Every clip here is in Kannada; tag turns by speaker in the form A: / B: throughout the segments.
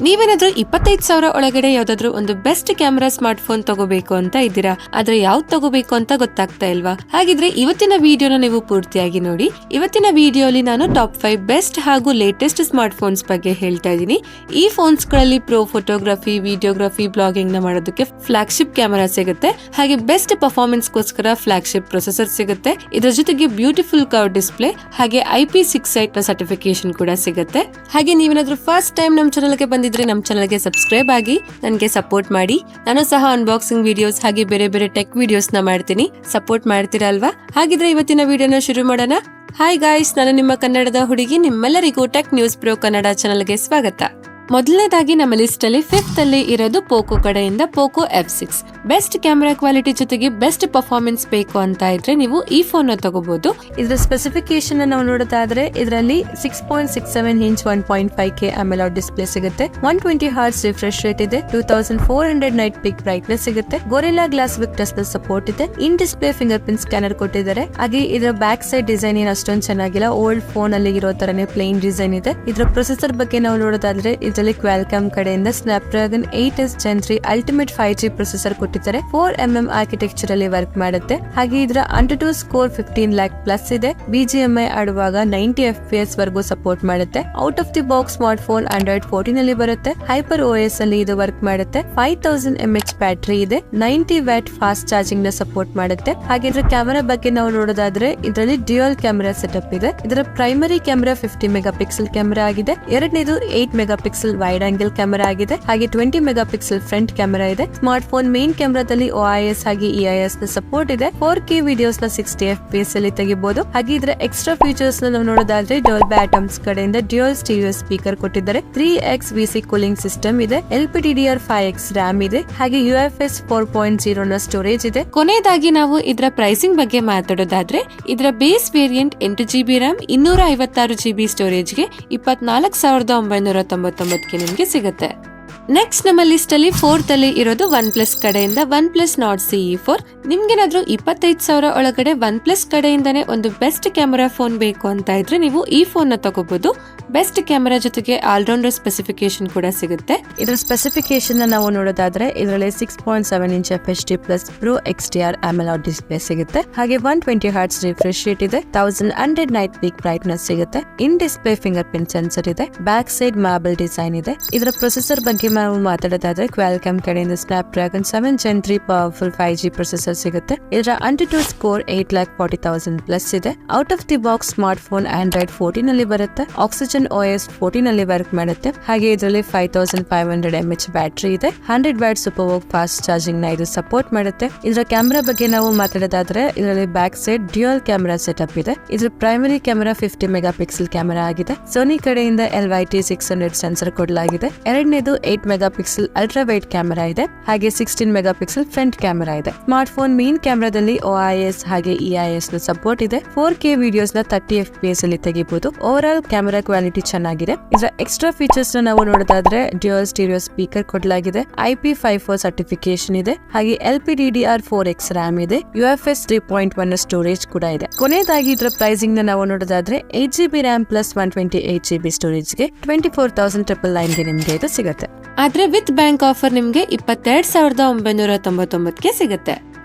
A: ನೀವೇನಾದ್ರೂ 25,000 ಒಳಗಡೆ ಯಾವ್ದಾದ್ರು ಒಂದು ಬೆಸ್ಟ್ ಕ್ಯಾಮೆರಾ ಸ್ಮಾರ್ಟ್ ಫೋನ್ ತಗೋಬೇಕು ಅಂತ ಇದ್ದೀರಾ, ಆದ್ರೆ ಯಾವ್ದು ತಗೋಬೇಕು ಅಂತ ಗೊತ್ತಾಗ್ತಾ ಇಲ್ವಾ? ಹಾಗಿದ್ರೆ ಇವತ್ತಿನ ವಿಡಿಯೋನ ನೀವು ಪೂರ್ತಿಯಾಗಿ ನೋಡಿ. ಇವತ್ತಿನ ವಿಡಿಯೋಲಿ ನಾನು ಟಾಪ್ 5 ಬೆಸ್ಟ್ ಹಾಗೂ ಲೇಟೆಸ್ಟ್ ಸ್ಮಾರ್ಟ್ ಫೋನ್ಸ್ ಬಗ್ಗೆ ಹೇಳ್ತಾ ಇದ್ದೀನಿ. ಈ ಫೋನ್ಸ್ ಗಳಲ್ಲಿ ಪ್ರೋ ಫೋಟೋಗ್ರಫಿ, ವಿಡಿಯೋಗ್ರಫಿ, ಬ್ಲಾಗಿಂಗ್ ನ ಮಾಡೋದಕ್ಕೆ ಫ್ಲಾಗ್ಶಿಪ್ ಕ್ಯಾಮೆರಾ ಸಿಗುತ್ತೆ. ಹಾಗೆ ಬೆಸ್ಟ್ ಪರ್ಫಾರ್ಮೆನ್ಸ್ ಗೋಸ್ಕರ ಫ್ಲಾಗ್ಶಿಪ್ ಪ್ರೊಸೆಸರ್ ಸಿಗುತ್ತೆ. ಇದರ ಜೊತೆಗೆ ಬ್ಯೂಟಿಫುಲ್ ಕರ್ವ್ ಡಿಸ್ಪ್ಲೇ ಹಾಗೆ IP68 ನ ಸರ್ಟಿಫಿಕೇಶನ್ ಕೂಡ ಸಿಗುತ್ತೆ. ಹಾಗೆ ನೀವೇನಾದ್ರೂ ಫಸ್ಟ್ ಟೈಮ್ ನಮ್ಮ ಚಾನಲ್ಗೆ ಬಂದಿದ್ರೆ ನಮ್ಮ ಚಾನಲ್ಗೆ ಸಬ್ಸ್ಕ್ರೈಬ್ ಆಗಿ ನನಗೆ ಸಪೋರ್ಟ್ ಮಾಡಿ. ನಾನು ಸಹ ಅನ್ಬಾಕ್ಸಿಂಗ್ ವಿಡಿಯೋಸ್ ಹಾಗೆ ಬೇರೆ ಬೇರೆ ಟೆಕ್ ವಿಡಿಯೋಸ್ ನ ಮಾಡ್ತೀನಿ. ಸಪೋರ್ಟ್ ಮಾಡ್ತೀರಾ ಅಲ್ವಾ? ಹಾಗಿದ್ರೆ ಇವತ್ತಿನ ವಿಡಿಯೋನ ಶುರು ಮಾಡೋಣ. ಹಾಯ್ ಗಾಯ್ಸ್, ನಾನು ನಿಮ್ಮ ಕನ್ನಡದ ಹುಡುಗಿ. ನಿಮ್ಮೆಲ್ಲರಿಗೂ ಟೆಕ್ ನ್ಯೂಸ್ ಪ್ರೋ ಕನ್ನಡ ಚಾನಲ್ಗೆ ಸ್ವಾಗತ. ಮೊದಲನೇದಾಗಿ ನಮ್ಮ ಲಿಸ್ಟ್ ಅಲ್ಲಿ 5th ಅಲ್ಲಿ ಇರೋದು ಪೋಕೋ ಕಡೆಯಿಂದ Poco F6. Best camera quality ಜೊತೆಗೆ ಬೆಸ್ಟ್ ಪರ್ಫಾರ್ಮೆನ್ಸ್ ಬೇಕು ಅಂತ ಇದ್ರೆ ನೀವು ಈ ಫೋನ್ ನ ತಗೋಬಹುದು. ಇದರ ಸ್ಪೆಸಿಫಿಕೇಶನ್ ನಾವು ನೋಡೋದಾದ್ರೆ ಇದರಲ್ಲಿ 6.67 ಇಂಚ್ 1.5K AMOLED ಡಿಸ್ಪ್ಲೇ ಸಿಗುತ್ತೆ. 120 Hz ರಿಫ್ರೆಶ್ ರೇಟ್ ಇದೆ. 2400 ನೈಟ್ ಪೀಕ್ ಬ್ರೈಟ್ನೆಸ್ ಸಿಗುತ್ತೆ. ಗೊರಿಲ್ಲಾ ಗ್ಲಾಸ್ ವಿಕ್ಟಸ್ ಸಪೋರ್ಟ್ ಇದೆ. ಇನ್ ಡಿಸ್ಪ್ಲೇ ಫಿಂಗರ್ ಪ್ರಿಂಟ್ ಸ್ಕ್ಯಾನರ್ ಕೊಟ್ಟಿದ್ದಾರೆ. ಹಾಗೆ ಇದರ ಬ್ಯಾಕ್ ಸೈಡ್ ಡಿಸೈನ್ ಏನು ಅಷ್ಟೊಂದು ಚೆನ್ನಾಗಿಲ್ಲ, ಓಲ್ಡ್ ಫೋನ್ ಅಲ್ಲಿ ಇರೋ ತರನೇ ಪ್ಲೇನ್ ಡಿಸೈನ್ ಇದೆ. ಇದರ ಪ್ರೊಸೆಸರ್ ಬಗ್ಗೆ ನಾವು ನೋಡೋದಾದ್ರೆ ಇದರಲ್ಲಿ ಕ್ವಾಲ್ಕಾಮ್ ಕಡೆಯಿಂದ Snapdragon 8s Gen 3 ultimate 5G processor ಕೊಟ್ಟಿದ್ದಾರೆ. 4mm ಆರ್ಕಿಟೆಕ್ಚರ್ ಅಲ್ಲಿ ವರ್ಕ್ ಮಾಡುತ್ತೆ. ಹಾಗೆ ಇದರ AnTuTu ಸ್ಕೋರ್ 15 lakh ಪ್ಲಸ್ ಇದೆ. BGMI ಆಡುವಾಗ 90 FPS ವರೆಗೂ ಸಪೋರ್ಟ್ ಮಾಡುತ್ತೆ. Out of the box smartphone Android 14 ಅಲ್ಲಿ ಬರುತ್ತೆ. ಹೈಪರ್ OS ಅಲ್ಲಿ ಇದು ವರ್ಕ್ ಮಾಡುತ್ತೆ. 5000 mAh ಬ್ಯಾಟರಿ ಇದೆ. 90 ವ್ಯಾಟ್ ಫಾಸ್ಟ್ ಚಾರ್ಜಿಂಗ್ ನ ಸಪೋರ್ಟ್ ಮಾಡುತ್ತೆ. ಹಾಗೆ ಇದರ ಕ್ಯಾಮೆರಾ ಬಗ್ಗೆ ನಾವು ನೋಡೋದಾದ್ರೆ ಇದರಲ್ಲಿ ಡ್ಯುಯಲ್ ಕ್ಯಾಮೆರಾ ಸೆಟಪ್ ಇದೆ. ಇದರ ಪ್ರೈಮರಿ ಕ್ಯಾಮೆರಾ 50 ಮೆಗಾಪಿಕ್ಸೆಲ್ ಕ್ಯಾಮೆರಾ ಆಗಿದೆ. ಎರಡನೇದು 8 ಮೆಗಾಪಿಕ್ಸೆಲ್ ವೈಡ್ ಆಂಗಲ್ ಕ್ಯಾಮೆರಾ ಆಗಿದೆ. ಹಾಗೆ 20 ಮೆಗಾಪಿಕ್ಸೆಲ್ ಫ್ರಂಟ್ ಕ್ಯಾಮೆರಾ ಇದೆ. ಸ್ಮಾರ್ಟ್ ಫೋನ್ ಮೇನ್ ಕ್ಯಾಮೆರಾದಲ್ಲಿ OIS ಹಾಗೆ EIS ನ ಸಪೋರ್ಟ್ ಇದೆ. 4K ವಿಡಿಯೋಸ್ ನ 60 FPS ಅಲ್ಲಿ ತೆಗಿಬಹುದು. ಹಾಗೆ ಇದರ ಎಕ್ಸ್ಟ್ರಾ ಫೀಚರ್ಸ್ ನಾವು ನೋಡೋದಾದ್ರೆ ಡಾಲ್ಬಿ ಅಟಾಮ್ಸ್ ಕಡೆಯಿಂದ ಡ್ಯುಯಲ್ ಸ್ಟೀರಿಯೋ ಸ್ಪೀಕರ್ ಕೊಟ್ಟಿದ್ದಾರೆ. 3x VC ಕೂಲಿಂಗ್ ಸಿಸ್ಟಮ್ ಇದೆ. LPDDR5X RAM ಇದೆ. ಹಾಗೆ UFS 4.0 ನ ಸ್ಟೋರೇಜ್ ಇದೆ. ಕೊನೆಯದಾಗಿ ನಾವು ಇದರ ಪ್ರೈಸಿಂಗ್ ಬಗ್ಗೆ ಮಾತಾಡೋದಾದ್ರೆ ಇದರ base variant 8GB RAM 256GB ಸ್ಟೋರೇಜ್ಗೆ 24,999 ನಿಮ್ಗೆ ಸಿಗುತ್ತೆ. ನೆಕ್ಸ್ಟ್ ನಮ್ಮ ಲಿಸ್ಟ್ ಅಲ್ಲಿ 4th ಅಲ್ಲಿ ಇರೋದು OnePlus ಕಡೆಯಿಂದ OnePlus Nord CE4. ನಿಮ್ಗೇನಾದ್ರೂ 25,000 ಒಳಗಡೆ OnePlus ಕಡೆಯಿಂದಾನೇ ಒಂದು ಬೆಸ್ಟ್ ಕ್ಯಾಮೆರಾ ಫೋನ್ ಬೇಕು ಅಂತ ಇದ್ರೆ ನೀವು ಈ ಫೋನ್ ನ ತಗೋಬಹುದು. ಬೆಸ್ಟ್ ಕ್ಯಾಮೆರಾ ಜೊತೆಗೆ ಆಲ್ರೌಂಡರ್ ಸ್ಪೆಸಿಫಿಕೇಶನ್ ಕೂಡ ಸಿಗುತ್ತೆ. ಇದರ ಸ್ಪೆಸಿಫಿಕೇಶನ್ ನಾವು ನೋಡೋದಾದ್ರೆ ಇದರಲ್ಲಿ 6.7 inch FHD plus Pro XDR AMOLED display ಸಿಗುತ್ತೆ. ಹಾಗೆ 120 Hz ರಿಫ್ರೆಶ್ ರೇಟ್ ಇದೆ. 1100 ನೈಟ್ ಪೀಕ್ ಬ್ರೈಟ್ನೆಸ್ ಸಿಗುತ್ತೆ. ಇನ್ ಡಿಸ್ಪ್ಲೇ ಫಿಂಗರ್ ಪ್ರಿಂಟ್ ಸೆನ್ಸರ್ ಇದೆ. ಬ್ಯಾಕ್ ಸೈಡ್ ಮಾರ್ಬಲ್ ಡಿಸೈನ್ ಇದೆ. ಇದರ ಪ್ರೊಸೆಸರ್ ಬಗ್ಗೆ ನಾವು ಮಾತಾಡೋದಾದ್ರೆ ಕ್ವಾಲ್ಕಾಮ್ ಕಡೆಯಿಂದ Snapdragon 7 Gen 3 powerful 5G processor ಸಿಗುತ್ತೆ. ಇದರ AnTuTu ಸ್ಕೋರ್ 8,40,000 ಪ್ಲಸ್ ಇದೆ. Out of the box smartphone Android 14 ಅಲ್ಲಿ ಬರುತ್ತೆ. Oxygen OS 14 ಅಲ್ಲಿ ವರ್ಕ್ ಮಾಡುತ್ತೆ. ಹಾಗೆ ಇದರಲ್ಲಿ 5500 mAh ಬ್ಯಾಟರಿ ಇದೆ. 100 watt super woke fast charging ನ ಇದು ಸಪೋರ್ಟ್ ಮಾಡುತ್ತೆ. ಇದರ ಕ್ಯಾಮೆರಾ ಬಗ್ಗೆ ನಾವು ಮಾತಾಡೋದಾದ್ರೆ ಇದರಲ್ಲಿ back side dual camera setup ಇದೆ. ಇದರ ಪ್ರೈಮರಿ ಕ್ಯಾಮೆರಾ 50 ಮೆಗಾಪಿಕ್ಸೆಲ್ ಕ್ಯಾಮೆರಾ ಆಗಿದೆ. ಸೋನಿ ಕಡೆಯಿಂದ LYT 600 ಸೆನ್ಸರ್ ಕೊಡಲಾಗಿದೆ. ಎರಡನೇದು 8 ಮೆಗಾಪಿಕ್ಸೆಲ್ ಅಲ್ಟ್ರಾ ವೈಡ್ ಕ್ಯಾಮೆರಾ ಇದೆ. ಹಾಗೆ 16 ಮೆಗಾಪಿಕ್ಸೆಲ್ ಫ್ರಂಟ್ ಕ್ಯಾಮೆರಾ ಇದೆ. ಸ್ಮಾರ್ಟ್ ಫೋನ್ ಮೇನ್ ಕ್ಯಾಮೆರಾದಲ್ಲಿ OIS ಹಾಗೆ EIS ನ ಸಪೋರ್ಟ್ ಇದೆ. 4K ವಿಡಿಯೋಸ್ ನ 30 FPS ಅಲ್ಲಿ ತೆಗಿಬಹುದು. ಓವರ್ ಆಲ್ ಕ್ಯಾಮೆರಾ ಕ್ವಾಲಿಟಿ ಚೆನ್ನಾಗಿದೆ. ಇದರ ಎಕ್ಸ್ಟ್ರಾ ಫೀಚರ್ಸ್ ನ ನಾವು ನೋಡೋದಾದ್ರೆ ಡ್ಯುಯಲ್ ಸ್ಟೀರಿಯೋ ಸ್ಪೀಕರ್ ಕೊಡಲಾಗಿದೆ. IP54 ಸರ್ಟಿಫಿಕೇಶನ್ ಇದೆ. ಹಾಗೆ LPDDR4X RAM ಇದೆ. UFS 3.1 ಸ್ಟೋರೇಜ್ ಕೂಡ ಇದೆ. ಕೊನೆಯದಾಗಿ ಇದರ ಪ್ರೈಸಿಂಗ್ ನ ನಾವು ನೋಡೋದಾದ್ರೆ 8GB RAM plus 128GB storage ಗೆ 24,999 ಗೆ ನಿಮ್ಗೆ ಇದು ಸಿಗುತ್ತೆ. ಆದ್ರೆ ವಿತ್ ಬ್ಯಾಂಕ್ ಆಫರ್ ನಿಮ್ಗೆ 22,999 ಸಿಗುತ್ತೆ.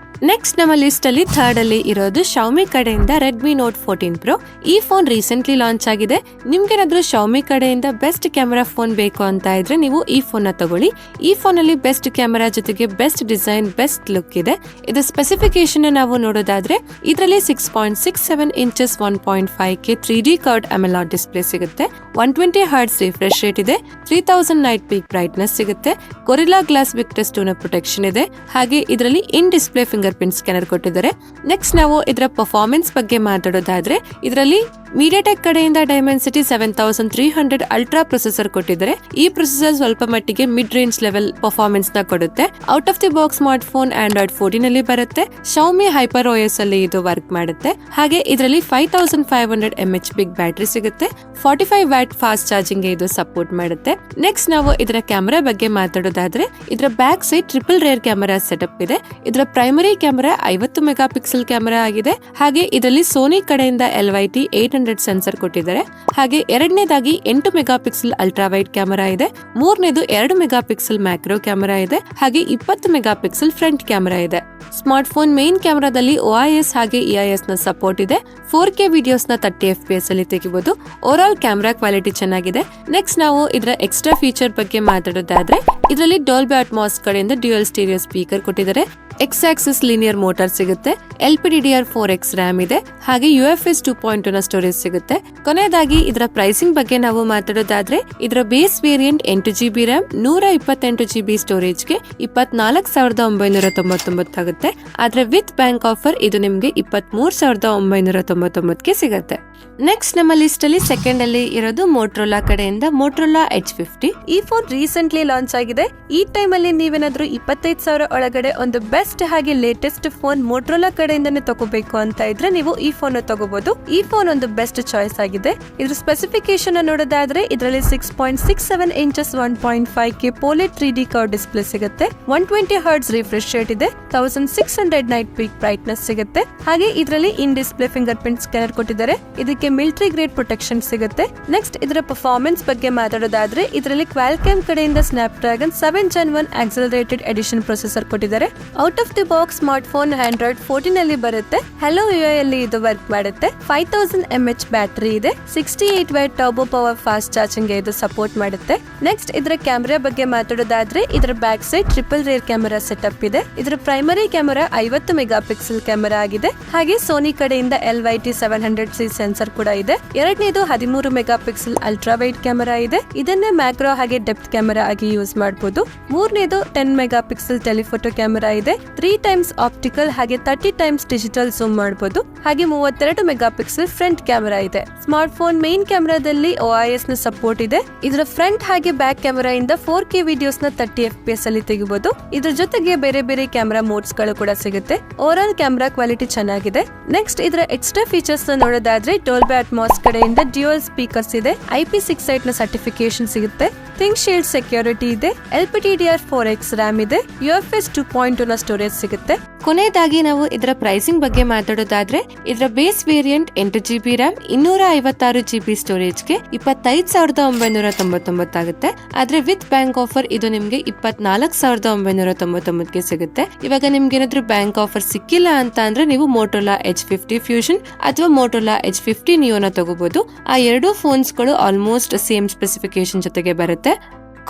A: ನೆಕ್ಸ್ಟ್ ನಮ್ಮ ಲಿಸ್ಟ್ ಅಲ್ಲಿ 3rd ಅಲ್ಲಿ ಇರೋದು Xiaomi ಕಡೆಯಿಂದ Redmi Note 14 Pro. ಈ ಫೋನ್ ರೀಸೆಂಟ್ಲಿ ಲಾಂಚ್ ಆಗಿದೆ. ನಿಮ್ಗೇನಾದ್ರೂ Xiaomi ಕಡೆಯಿಂದ ಬೆಸ್ಟ್ ಕ್ಯಾಮೆರಾ ಫೋನ್ ಬೇಕು ಅಂತ ಇದ್ರೆ ನೀವು ಈ ಫೋನ್ ನ ತಗೊಳ್ಳಿ. ಈ ಫೋನ್ ಅಲ್ಲಿ ಬೆಸ್ಟ್ ಕ್ಯಾಮೆರಾ ಜೊತೆಗೆ ಬೆಸ್ಟ್ ಡಿಸೈನ್, ಬೆಸ್ಟ್ ಲುಕ್ ಇದೆ. ಇದರ ಸ್ಪೆಸಿಫಿಕೇಶನ್ ನಾವು ನೋಡೋದಾದ್ರೆ ಇದರಲ್ಲಿ 6.67 inches 1.5K 3D curved AMOLED display ಸಿಗುತ್ತೆ. 120 Hz ರಿಫ್ರೆಶ್ ರೇಟ್ ಇದೆ. 3000 ನೈಟ್ ಪೀಕ್ ಬ್ರೈಟ್ನೆಸ್ ಸಿಗುತ್ತೆ. ಗೊರಿಲ್ಲಾ ಗ್ಲಾಸ್ ವಿಕ್ಟಸ್ 2 ನ ಪ್ರೊಟೆಕ್ಷನ್ ಇದೆ. ಹಾಗೆ ಇದರಲ್ಲಿ in display fingerprint scanner ಕೊಟ್ಟಿದ್ದಾರೆ. ನೆಕ್ಸ್ಟ್ ನಾವು ಇದರ ಪರ್ಫಾರ್ಮೆನ್ಸ್ ಬಗ್ಗೆ ಮಾತಾಡೋದಾದ್ರೆ ಇದರಲ್ಲಿ MediaTek ಕಡೆಯಿಂದ Dimensity 7300 ಅಲ್ಟ್ರಾ ಪ್ರೊಸೆಸರ್ ಕೊಟ್ಟಿದ್ದಾರೆ. ಈ ಪ್ರೊಸೆಸರ್ ಸ್ವಲ್ಪ ಮಟ್ಟಿಗೆ ಮಿಡ್ ರೇಂಜ್ ಲೆವೆಲ್ ಪರ್ಫಾರ್ಮೆನ್ಸ್ ನ ಕೊಡುತ್ತೆ. Out of the box smartphone Android 14 ಅಲ್ಲಿ ಬರುತ್ತೆ. Xiaomi Hyper OS ಅಲ್ಲಿ ಇದು ವರ್ಕ್ ಮಾಡುತ್ತೆ. ಹಾಗೆ ಇದರಲ್ಲಿ 5500 mAh ಬಿಗ್ ಬ್ಯಾಟರಿ ಸಿಗುತ್ತೆ. 45 ವ್ಯಾಟ್ ಫಾಸ್ಟ್ ಚಾರ್ಜಿಂಗ್ ಇದು ಸಪೋರ್ಟ್ ಮಾಡುತ್ತೆ. ನೆಕ್ಸ್ಟ್ ನಾವು ಇದರ ಕ್ಯಾಮೆರಾ ಬಗ್ಗೆ ಮಾತಾಡೋದಾದ್ರೆ ಇದರ back side triple rear camera setup ಇದೆ. ಇದರ ಪ್ರೈಮರಿ ಕ್ಯಾಮೆರಾ 50 ಮೆಗಾಪಿಕ್ಸೆಲ್ ಕ್ಯಾಮೆರಾ ಆಗಿದೆ. ಹಾಗೆ ಇದರಲ್ಲಿ ಸೋನಿ ಕಡೆಯಿಂದ LYT 800 700 ಸೆನ್ಸರ್ ಕೊಟ್ಟಿದ್ದಾರೆ. ಹಾಗೆ ಎರಡನೇದಾಗಿ 8 mega pixel ultra wide camera ಇದೆ. ಮೂರನೇದು 2 ಮೆಗಾ ಪಿಕ್ಸೆಲ್ ಮ್ಯಾಕ್ರೋ ಕ್ಯಾಮೆರಾ ಇದೆ. ಹಾಗೆ 20 ಮೆಗಾ ಪಿಕ್ಸೆಲ್ ಫ್ರಂಟ್ ಕ್ಯಾಮೆರಾ ಇದೆ. ಸ್ಮಾರ್ಟ್ ಫೋನ್ ಮೇನ್ ಕ್ಯಾಮೆರಾದಲ್ಲಿ OIS ಹಾಗೆ EIS ನ ಸಪೋರ್ಟ್ ಇದೆ. 4K ವಿಡಿಯೋಸ್ ನ 30 FPS ಅಲ್ಲಿ ತೆಗಿಬಹುದು. ಓವರ್ ಆಲ್ ಕ್ಯಾಮೆರಾ ಕ್ವಾಲಿಟಿ ಚೆನ್ನಾಗಿದೆ. ನೆಕ್ಸ್ಟ್ ನಾವು ಇದರ ಎಕ್ಸ್ಟ್ರಾ ಫೀಚರ್ ಬಗ್ಗೆ ಮಾತಾಡೋದಾದ್ರೆ ಇದರಲ್ಲಿ ಡಾಲ್ಬಿ ಅಟ್ಮಾಸ್ ಕಡೆಯಿಂದ ಡ್ಯುಯಲ್ ಸ್ಟೀರಿಯೋ ಸ್ಪೀಕರ್ ಕೊಟ್ಟಿದ್ದಾರೆ. ಎಕ್ಸ್ ಆಕ್ಸಿಸ್ ಲೀನಿಯರ್ ಮೋಟಾರ್ ಸಿಗುತ್ತೆ. LPDDR4X RAM ಇದೆ. ಹಾಗೆ UFS 2.2 ನ ಸ್ಟೋರೇಜ್ ಸಿಗುತ್ತೆ. ಕೊನೆಯದಾಗಿ ಇದರ ಪ್ರೈಸಿಂಗ್ ಬಗ್ಗೆ ನಾವು ಮಾತಾಡೋದಾದ್ರೆ ಇದರ base variant 8GB RAM 128GB ಸ್ಟೋರೇಜ್ಗೆ 24,999 ಆಗುತ್ತೆ. ಆದ್ರೆ ವಿತ್ ಬ್ಯಾಂಕ್ ಆಫರ್ ಇದು ನಿಮ್ಗೆ 23,999ಗೆ ಸಿಗುತ್ತೆ. ನೆಕ್ಸ್ಟ್ ನಮ್ಮ ಲಿಸ್ಟ್ ಅಲ್ಲಿ ಸೆಕೆಂಡ್ ಅಲ್ಲಿ ಇರೋದು ಮೋಟರೋಲಾ ಕಡೆಯಿಂದ ಮೋಟರೋಲಾ H50. ಈ ಫೋನ್ ರೀಸೆಂಟ್ಲಿ ಲಾಂಚ್ ಆಗಿದೆ. ಈ ಟೈಮ್ ಅಲ್ಲಿ ನೀವೇನಾದ್ರೂ 25,000 ಒಳಗಡೆ ಒಂದು ಬೆಸ್ಟ್ ಹಾಗೆ ಲೇಟೆಸ್ಟ್ ಫೋನ್ ಮೋಟರೋಲಾ ಕಡೆಯಿಂದನೇ ತಗೋಬೇಕು ಅಂತ ಇದ್ರೆ ನೀವು ಈ ಫೋನ್ ತಗೋಬಹುದು. ಈ ಫೋನ್ ಒಂದು ಬೆಸ್ಟ್ ಚಾಯ್ಸ್ ಆಗಿದೆ. ಇದ್ರ ಸ್ಪೆಸಿಫಿಕೇಶನ್ ನೋಡೋದಾದ್ರೆ ಇದರಲ್ಲಿ 6.67 inches 1.5K ಪೋಲೆಟ್ 3D curve display ಸಿಗುತ್ತೆ. 120 Hz ರಿಫ್ರೆಶ್ ರೇಟ್ ಇದೆ. 1600 ನೈಟ್ ಪೀಕ್ ಬ್ರೈಟ್ನೆಸ್ ಸಿಗುತ್ತೆ. ಹಾಗೆ ಇದರಲ್ಲಿ in display fingerprint scanner ಕೊಟ್ಟಿದ್ದಾರೆ. ಇದಕ್ಕೆ ಮಿಲಿಟರಿ ಗ್ರೇಡ್ ಪ್ರೊಟೆಕ್ಷನ್ ಸಿಗುತ್ತೆ. ನೆಕ್ಸ್ಟ್ ಇದರ ಪರ್ಫಾರ್ಮೆನ್ಸ್ ಬಗ್ಗೆ ಮಾತಾಡೋದಾದ್ರೆ ಇದರಲ್ಲಿ ಕ್ವಾಲ್ಕಾಮ್ ಕಡೆಯಿಂದ Snapdragon 7 Gen 1 accelerated edition processor ಕೊಟ್ಟಿದ್ದಾರೆ. Out of the box smartphone Android 14 ಅಲ್ಲಿ ಬರುತ್ತೆ. Hello UI ಅಲ್ಲಿ ಇದು ವರ್ಕ್ ಮಾಡುತ್ತೆ. 5000 mAh ಬ್ಯಾಟರಿ ಇದೆ. 68 watt turbo power fast charging ಗೆ ಇದು ಸಪೋರ್ಟ್ ಮಾಡುತ್ತೆ. ನೆಕ್ಸ್ಟ್ ಇದರ ಕ್ಯಾಮೆರಾ ಬಗ್ಗೆ ಮಾತಾಡೋದಾದ್ರೆ ಇದರ back side triple rear camera setup ಇದೆ. ಇದರ primary camera 50 mega pixel camera ಆಗಿದೆ. ಹಾಗೆ ಸೋನಿ ಕಡೆಯಿಂದ LYT 700C ಸೆನ್ಸರ್ ಕೂಡ ಇದೆ. ಎರಡನೇದು 13 mega pixel ultra wide camera ಇದೆ. ಇದನ್ನೇ ಮ್ಯಾಕ್ರೋ ಹಾಗೆ ಡೆಪ್ತ್ ಕ್ಯಾಮೆರಾ ಆಗಿ ಯೂಸ್ ಮಾಡಬಹುದು. ಮೂರನೇದು 10 ಮೆಗಾ ಪಿಕ್ಸೆಲ್ ಟೆಲಿಫೋಟೋ ಕ್ಯಾಮೆರಾ ಇದೆ. 3 ಟೈಮ್ಸ್ ಆಪ್ಟಿಕಲ್ ಹಾಗೆ 30 ಟೈಮ್ಸ್ ಡಿಜಿಟಲ್ ಝೂಮ್ ಮಾಡಬಹುದು. ಹಾಗೆ 32 ಮೆಗಾ ಪಿಕ್ಸೆಲ್ ಫ್ರಂಟ್ ಕ್ಯಾಮೆರಾ ಇದೆ. ಸ್ಮಾರ್ಟ್ ಫೋನ್ ಮೇನ್ ಕ್ಯಾಮೆರಾದಲ್ಲಿ OIS ನ ಸಪೋರ್ಟ್ ಇದೆ. ಇದರ ಫ್ರಂಟ್ ಹಾಗೆ ಬ್ಯಾಕ್ ಕ್ಯಾಮೆರಾ ಇಂದ 4K ವಿಡಿಯೋಸ್ ನ 30 FPS ಅಲ್ಲಿ ತೆಗಿಬಹುದು. ಇದ್ರ ಜೊತೆಗೆ ಬೇರೆ ಬೇರೆ ಕ್ಯಾಮೆರಾ ಮೋಡ್ಸ್ ಗಳು ಕೂಡ ಸಿಗುತ್ತೆ. ಓವರ್ ಆಲ್ ಕ್ಯಾಮೆರಾ ಕ್ವಾಲಿಟಿ ಚೆನ್ನಾಗಿದೆ. ನೆಕ್ಸ್ಟ್ ಇದರ ಎಕ್ಸ್ಟ್ರಾ ಫೀಚರ್ಸ್ ನೋಡೋದಾದ್ರೆ ಡಾಲ್ಬಿ ಅಟ್ಮಾಸ್ ಕಡೆಯಿಂದ ಡ್ಯುಯಲ್ ಸ್ಪೀಕರ್ಸ್ ಇದೆ. IP68 ನ ಸರ್ಟಿಫಿಕೇಶನ್ ಸಿಗುತ್ತೆ. ಥಿಂಕ್ ಶೀಲ್ಡ್ ಸೆಕ್ಯೂರಿಟಿ ಇದೆ. LPDDR4X RAM ಇದೆ. UFS 2.2 ನ ಸ್ಟೋರೇಜ್ ಸಿಗುತ್ತೆ. ಕೊನೆಯದಾಗಿ ನಾವು ಇದರ ಪ್ರೈಸಿಂಗ್ ಬಗ್ಗೆ ಮಾತಾಡೋದಾದ್ರೆ ಇದರ base variant 8GB RAM 256GB ಸ್ಟೋರೇಜ್ಗೆ 25,999 ಆಗುತ್ತೆ. ಆದ್ರೆ ವಿತ್ ಬ್ಯಾಂಕ್ ಆಫರ್ ಇದು ನಿಮ್ಗೆ 24,999ಗೆ ಸಿಗುತ್ತೆ. ಇವಾಗ ನಿಮ್ಗೆ ಏನಾದ್ರೂ ಬ್ಯಾಂಕ್ ಆಫರ್ ಸಿಕ್ಕಿಲ್ಲ ಅಂತ ಅಂದ್ರೆ ನೀವು ಮೋಟೋರೋಲಾ H50 ಫ್ಯೂಷನ್ ಅಥವಾ ಮೋಟೋರೋಲಾ H50 ನಿಯೋನ ತಗೋಬಹುದು. ಆ ಎರಡೂ ಫೋನ್ಸ್ ಗಳು ಆಲ್ಮೋಸ್ಟ್ ಸೇಮ್ ಸ್ಪೆಸಿಫಿಕೇಶನ್ ಜೊತೆಗೆ ಬರುತ್ತೆ.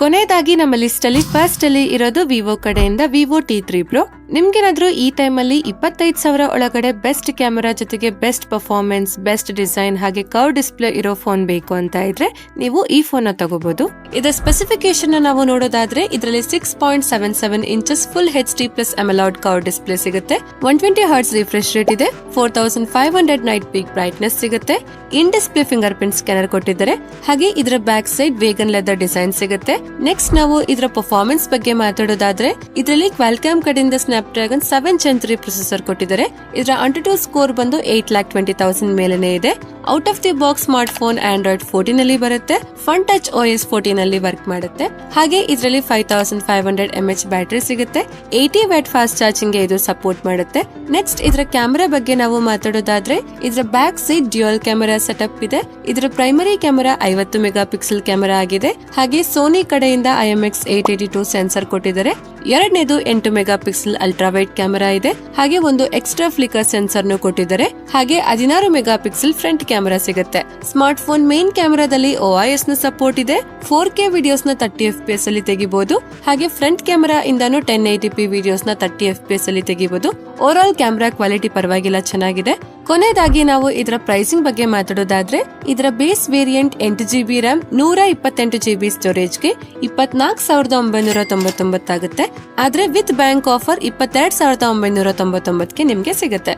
A: ಕೊನೆಯದಾಗಿ ನಮ್ಮ ಲಿಸ್ಟ್ ಅಲ್ಲಿ ಫಸ್ಟ್ ಅಲ್ಲಿ ಇರೋದು ವಿವೋ ಕಡೆಯಿಂದ ವಿವೋ T3 Pro. ನಿಮ್ಗೇನಾದ್ರೂ ಈ ಟೈಮ್ ಅಲ್ಲಿ 25,000 ಒಳಗಡೆ ಬೆಸ್ಟ್ ಕ್ಯಾಮೆರಾ ಜೊತೆಗೆ ಬೆಸ್ಟ್ ಪರ್ಫಾರ್ಮೆನ್ಸ್, ಬೆಸ್ಟ್ ಡಿಸೈನ್ ಹಾಗೆ ಕರ್ವ್ ಡಿಸ್ಪ್ಲೇ ಇರೋ ಫೋನ್ ಬೇಕು ಅಂತ ಇದ್ರೆ ನೀವು ಈ ಫೋನ್ ನ ತಗೋಬಹುದು. ಇದರ ಸ್ಪೆಸಿಫಿಕೇಶನ್ ನಾವು ನೋಡೋದಾದ್ರೆ ಇದರಲ್ಲಿ 6.77 inches full HD+ AMOLED curve display ಸಿಗುತ್ತೆ. 120 Hz ರಿಫ್ರೆಶ್ ರೇಟ್ ಇದೆ. 4500 ನೈಟ್ ಪೀಕ್ ಬ್ರೈಟ್ನೆಸ್ ಸಿಗುತ್ತೆ. ಇನ್ ಡಿಸ್ಪ್ಲೇ ಫಿಂಗರ್ ಪ್ರಿಂಟ್ ಸ್ಕ್ಯಾನರ್ ಕೊಟ್ಟಿದ್ದಾರೆ. ಹಾಗೆ ಇದರ back side vegan leather design ಸಿಗುತ್ತೆ. ನೆಕ್ಸ್ಟ್ ನಾವು ಇದರ ಪರ್ಫಾರ್ಮೆನ್ಸ್ ಬಗ್ಗೆ ಮಾತಾಡೋದಾದ್ರೆ ಇದರಲ್ಲಿ ಕ್ವಾಲ್ಕಾಮ್ ಕಡೆಯಿಂದ ಸ್ನ್ಯಾಪ್ಡ್ರ್ಯಾಗನ್ 7 Gen 3 ಪ್ರೊಸೆಸರ್ ಕೊಟ್ಟಿದ್ದಾರೆ. ಇದರ AnTuTu ಸ್ಕೋರ್ ಬಂದು 8,20,000 ಮೇಲೆನೆ ಇದೆ. Out of the box smartphone Android 14 ಅಲ್ಲಿ ಬರುತ್ತೆ. ಫನ್ ಟಚ್ OS 14 ಅಲ್ಲಿ ವರ್ಕ್ ಮಾಡುತ್ತೆ. ಹಾಗೆ ಇದರಲ್ಲಿ 5500 mAh ಬ್ಯಾಟರಿ ಸಿಗುತ್ತೆ. 80 ವ್ಯಾಟ್ ಫಾಸ್ಟ್ ಚಾರ್ಜಿಂಗ್ ಗೆ ಇದು ಸಪೋರ್ಟ್ ಮಾಡುತ್ತೆ. ನೆಕ್ಸ್ಟ್ ಇದರ ಕ್ಯಾಮೆರಾ ಬಗ್ಗೆ ನಾವು ಮಾತಾಡೋದಾದ್ರೆ ಇದರ back side dual camera setup ಇದೆ. ಇದರ primary camera 50 mega pixel camera ಆಗಿದೆ. ಹಾಗೆ ಸೋನಿ ಕಡೆಯಿಂದ IMX 882 ಸೆನ್ಸರ್ ಕೊಟ್ಟಿದ್ದಾರೆ. ಎರಡನೇದು 8 mega pixel ultra wide camera ಇದೆ. ಹಾಗೆ ಒಂದು ಎಕ್ಸ್ಟ್ರಾ ಫ್ಲಿಕರ್ ಸೆನ್ಸರ್ ನು ಕೊಟ್ಟಿದ್ದಾರೆ. ಹಾಗೆ 16 ಮೆಗಾ ಪಿಕ್ಸೆಲ್ ಫ್ರಂಟ್ ಕ್ಯಾಮೆರಾ ಸಿಗುತ್ತೆ. ಸ್ಮಾರ್ಟ್ ಫೋನ್ ಮೇನ್ ಕ್ಯಾಮೆರಾದಲ್ಲಿ OIS ನ ಸಪೋರ್ಟ್ ಇದೆ. 4K ವಿಡಿಯೋಸ್ ನ 30 FPS ಅಲ್ಲಿ ತೆಗಿಬಹುದು. ಹಾಗೆ ಫ್ರಂಟ್ ಕ್ಯಾಮೆರಾ ಇಂದಾನು 1080p ವಿಡಿಯೋಸ್ ನ 30 FPS ಅಲ್ಲಿ ತೆಗಿಬಹುದು. ಓವರ್ ಆಲ್ ಕ್ಯಾಮೆರಾ ಕ್ವಾಲಿಟಿ ಪರವಾಗಿಲ್ಲ, ಚೆನ್ನಾಗಿದೆ. ಕೊನೆಯದಾಗಿ ನಾವು ಇದರ ಪ್ರೈಸಿಂಗ್ ಬಗ್ಗೆ ಮಾತಾಡೋದಾದ್ರೆ ಇದರ base variant 8GB RAM 128GB ಸ್ಟೋರೇಜ್ಗೆ 24,999 ಆಗುತ್ತೆ. ಆದ್ರೆ ವಿತ್ ಬ್ಯಾಂಕ್ ಆಫರ್ 22,999ಗೆ ನಿಮ್ಗೆ ಸಿಗುತ್ತೆ.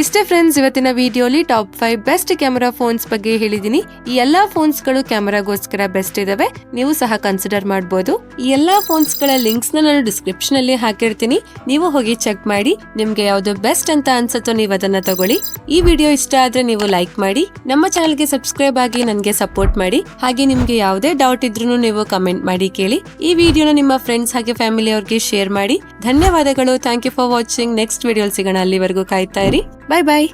A: ಇಷ್ಟೇ ಫ್ರೆಂಡ್ಸ್, ಇವತ್ತಿನ ವಿಡಿಯೋಲಿ ಟಾಪ್ 5 ಬೆಸ್ಟ್ ಕ್ಯಾಮೆರಾ ಫೋನ್ಸ್ ಬಗ್ಗೆ ಹೇಳಿದೀನಿ. ಈ ಎಲ್ಲಾ ಫೋನ್ಸ್ ಗಳು ಕ್ಯಾಮೆರಾಗೋಸ್ಕರ ಬೆಸ್ಟ್ ಇದಾವೆ, ನೀವು ಸಹ ಕನ್ಸಿಡರ್ ಮಾಡಬಹುದು. ಈ ಎಲ್ಲಾ ಫೋನ್ಸ್ ಗಳ ಲಿಂಕ್ಸ್ ನಾನು ಡಿಸ್ಕ್ರಿಪ್ಷನ್ ಅಲ್ಲಿ ಹಾಕಿರ್ತೀನಿ, ನೀವು ಹೋಗಿ ಚೆಕ್ ಮಾಡಿ. ನಿಮ್ಗೆ ಯಾವ್ದು ಬೆಸ್ಟ್ ಅಂತ ಅನ್ಸುತ್ತೋ ನೀವು ಅದನ್ನ ತಗೊಳ್ಳಿ. ಈ ವಿಡಿಯೋ ಇಷ್ಟ ಆದ್ರೆ ನೀವು ಲೈಕ್ ಮಾಡಿ, ನಮ್ಮ ಚಾನಲ್ಗೆ ಸಬ್ಸ್ಕ್ರೈಬ್ ಆಗಿ ನನಗೆ ಸಪೋರ್ಟ್ ಮಾಡಿ. ಹಾಗೆ ನಿಮ್ಗೆ ಯಾವುದೇ ಡೌಟ್ ಇದ್ರೂ ನೀವು ಕಮೆಂಟ್ ಮಾಡಿ ಕೇಳಿ. ಈ ವಿಡಿಯೋನ ನಿಮ್ಮ ಫ್ರೆಂಡ್ಸ್ ಹಾಗೆ ಫ್ಯಾಮಿಲಿ ಅವ್ರಿಗೆ ಶೇರ್ ಮಾಡಿ. ಧನ್ಯವಾದಗಳು. Thank you for watching. Next video ಸಿಗೋಣ. ಅಲ್ಲಿವರೆಗೂ ಕಾಯ್ತಾ ಇರಿ. ಬಾಯ್ ಬಾಯ್.